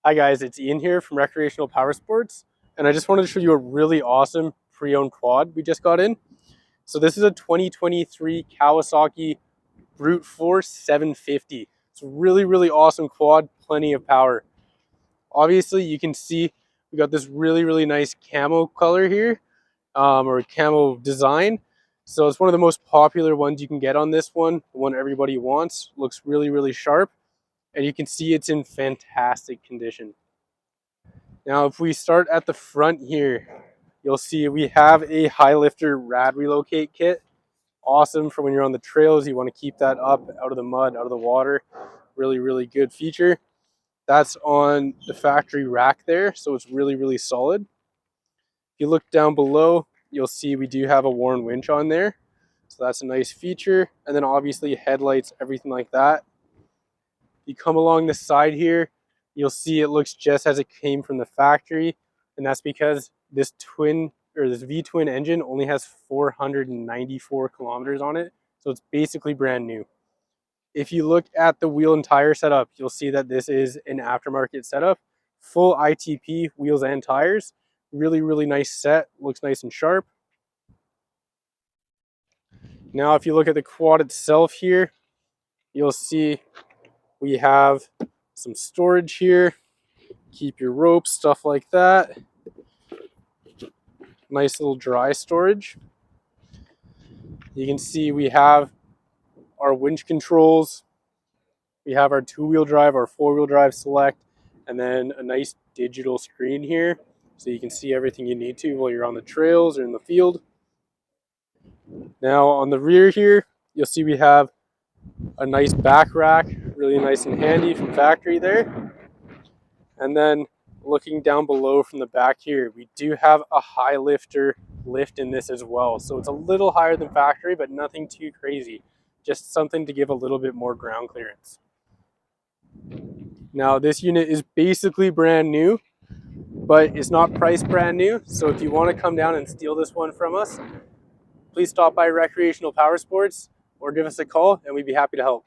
Hi guys, it's Ian here from Recreational Power Sports, and I just wanted to show you a really awesome pre-owned quad we just got in. So this is a 2023 Kawasaki Brute Force 750. It's a really awesome quad, plenty of power. Obviously, you can see we got this really nice camo color here, or camo design. So it's one of the most popular ones you can get on this one, the one everybody wants. Looks really sharp, and you can see it's in fantastic condition. Now, if we start at the front here, you'll see we have a Highlifter rad relocate kit. Awesome for when you're on the trails, you want to keep that up out of the mud, out of the water. Really good feature. That's on the factory rack there, so it's really solid. If you look down below, you'll see we do have a worn winch on there. So that's a nice feature. And then obviously headlights, everything like that. You come along the side here, you'll see it looks just as it came from the factory, and that's because this V-twin engine only has 494 kilometers on it, so it's basically brand new. If you look at the wheel and tire setup, you'll see that this is an aftermarket setup, full ITP wheels and tires. Really nice set, looks nice and sharp. Now if you look at the quad itself here, you'll see we have some storage here, keep your ropes, stuff like that. Nice little dry storage. You can see we have our winch controls. We have our two-wheel drive, our four-wheel drive select, and then a nice digital screen here so you can see everything you need to while you're on the trails or in the field. Now on the rear here, you'll see we have a nice back rack, really nice and handy from factory there. And then looking down below from the back here, we do have a Highlifter lift in this as well. So it's a little higher than factory, but nothing too crazy. Just something to give a little bit more ground clearance. Now this unit is basically brand new, but it's not priced brand new. So if you want to come down and steal this one from us, please stop by Recreational Power Sports or give us a call and we'd be happy to help.